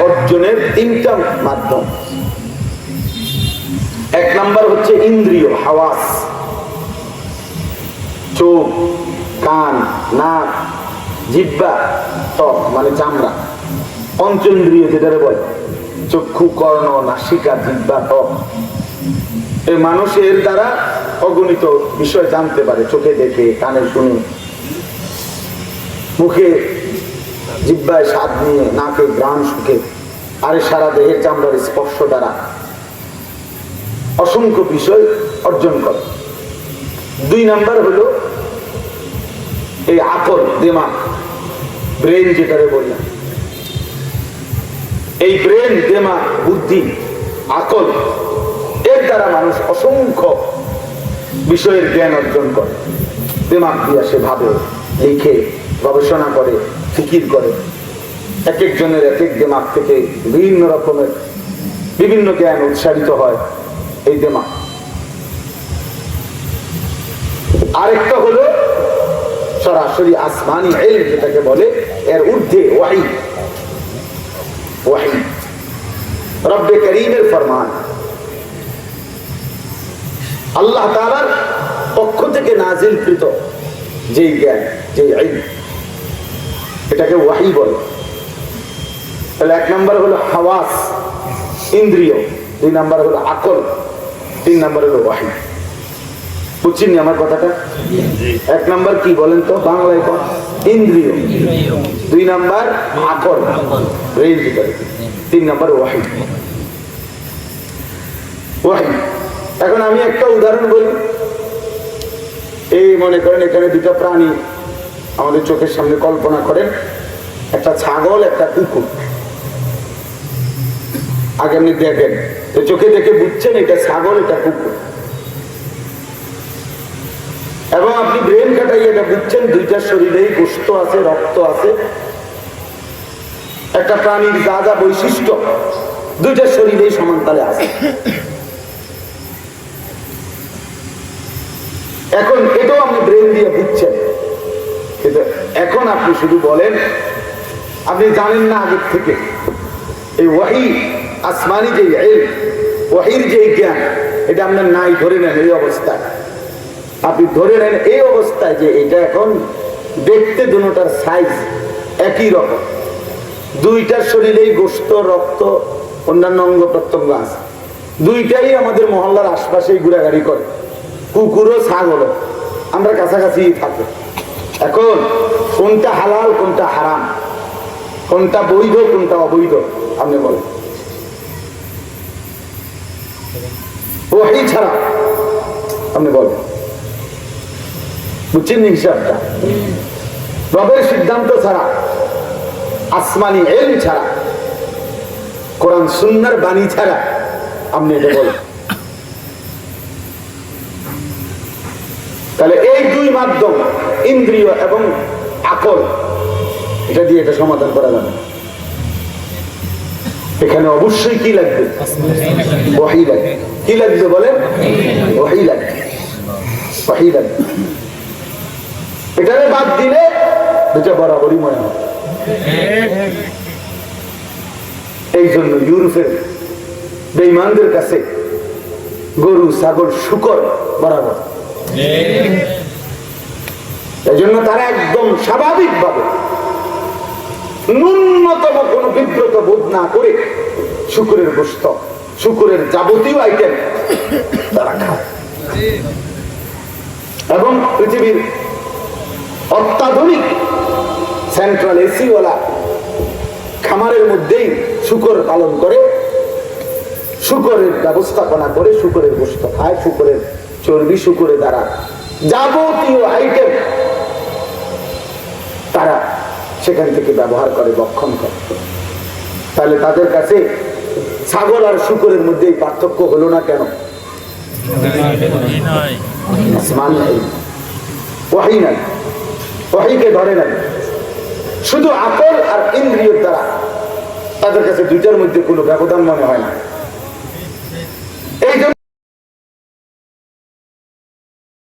অর্জনের তিনটা মাধ্যম। এক নাম্বার হচ্ছে ইন্দ্রিয়, হাওয়াস, চোখ, কান, নাক, জিহ্বা, ত্বক মানে চামড়া, পঞ্চেন্দ্রিয় যেটারে বলে, চক্ষু, কর্ণ, নাসিকা, জিহ্বা, ত্বক। এই মানুষের দ্বারা অগণিত বিষয় জানতে পারে, চোখে দেখে, কানে শুনে, মুখে জিহ্বায় স্বাদ নিয়ে, নাকে ঘ্রাণ শুকে, আর সারা দেহের চামড়ার স্পর্শ দ্বারা অসংখ্য বিষয় অর্জন করে। দুই নাম্বার হলো এই আকল, দিমাগ, ব্রেন যেটারে বললাম। এই ব্রেন, দিমাগ, বুদ্ধি, আকল, এর দ্বারা মানুষ অসংখ্য বিষয়ের জ্ঞান অর্জন করে। দিমাগ দিয়ে সে ভাবে, লিখে, গবেষণা করে, ফিকির করে। এক একজনের এক এক দিমাগ থেকে বিভিন্ন রকমের বিভিন্ন জ্ঞান উৎসারিত হয় এই দিমাগ। আরেকটা হলো সরাসরি আসমানি ইলম যেটাকে বলে, এর ঊর্ধ্বে ওয়াহী, ওয়াহী রব্বে করিমের ফরমান, আল্লাহ তাআলার পক্ষ থেকে নাজিলকৃত যেই জ্ঞান, যেই ইলম, এটাকে ওয়াহী বলে। তাহলে এক নাম্বার হলো হাওয়াস, ইন্দ্রিয়, দুই নাম্বার হলো আকল, তিন নাম্বার হলো ওয়াহী। বুঝছেন আমার কথাটা? এক নাম্বার কি বলেন তো বাংলায়? ইন্দ্রিয়, দুই নাম্বার আকল, তিন নাম্বার ওয়াহী। ওয়াহী। এখন আমি একটা উদাহরণ বলি। এই মনে করেন এখানে দুটো প্রাণী আমাদের চোখের সামনে, কল্পনা করেন একটা ছাগল, একটা কুকুর। আগে আপনি দেখেন, তো চোখে দেখে বুঝছেন এটা ছাগল, এটা কুকুর, এবং আপনি ব্রেন খাটাই এটা বুঝছেন দুইটার শরীরেই গোশত আছে, রক্ত আছে। একটা প্রাণীর যা যা বৈশিষ্ট্য দুইটার শরীরেই সমান তালে আছে। এখন এটাও আপনি ব্রেন দিয়ে বুঝছেন, কিন্তু এখন আপনি শুধু বলেন, আপনি জানেন না আগের থেকে এই ওয়াহী, আসমানি যে ইলম, ওয়াহীর যে জ্ঞান, এটা আপনার নাই, ধরে নেন এই অবস্থায়। আপনি ধরে নেন এই অবস্থায় যে এটা এখন দেখতে দুটোটার সাইজ একই রকম, দুইটার শরীরেই গোশত, রক্ত, অন্যান্য অঙ্গ প্রত্যঙ্গ আছে, দুইটাই আমাদের মহল্লার আশপাশেই ঘোরাঘুরি করে, কুকুরও ছাগলও, আমরা কাছাকাছি থাকি। এখন কোনটা হালাল, কোনটা হারাম, কোনটা বৈধ, কোনটা অবৈধ, আপনি বলেন? ওয়াহী ছাড়া আপনি বলেন? বুঝছেন হিসাবটা? রবের সিদ্ধান্ত ছাড়া, আসমানি ইলম ছাড়া, কোরআন সুন্নাহর বাণী ছাড়া আপনি এটা বলেন? তাহলে এই দুই মাধ্যম, ইন্দ্রিয় এবং আকল, এটা দিয়ে এটা সমাধান করা যাবে। এখানে অবশ্যই কি লাগবে? ওয়াহী লাগবে। কি লাগবে বলেন? ওয়াহী লাগবে, ওয়াহী লাগবে। এটারে বাদ দিলে দুটা বরাবরই মনে হয়। এই জন্য ইউরোপের বেঈমানদের কাছে গরু, ছাগল, শূকর বরাবর। এই জন্য তারা একদম স্বাভাবিকভাবে ন্যূনতম কোনো বিব্রত বোধ না করে শূকরের গোশত, শূকরের যাবতীয় আইটেম তারা খায়। এবং পৃথিবীর অত্যাধুনিক সেন্ট্রাল এসি ওয়ালা খামারের মধ্যেই শূকর পালন করে, শূকরের ব্যবস্থাপনা করে, শূকরের গোশত খায়, শূকরের চর্বি, শূকরের দ্বারা যাবতীয় আইটেম তারা সেখান থেকে ব্যবহার করে, বক্ষণ করে। তাহলে তাদের কাছে ছাগল আর শূকরের মধ্যে এই পার্থক্য হলো না কেন? আসমান নাই, ওয়াহী নাই, ওয়াহীকে ধরে নাই। শুধু আকল আর ইন্দ্রিয়ের দ্বারা তাদের কাছে দুইটার মধ্যে কোনো ব্যবধান মনে হয় না।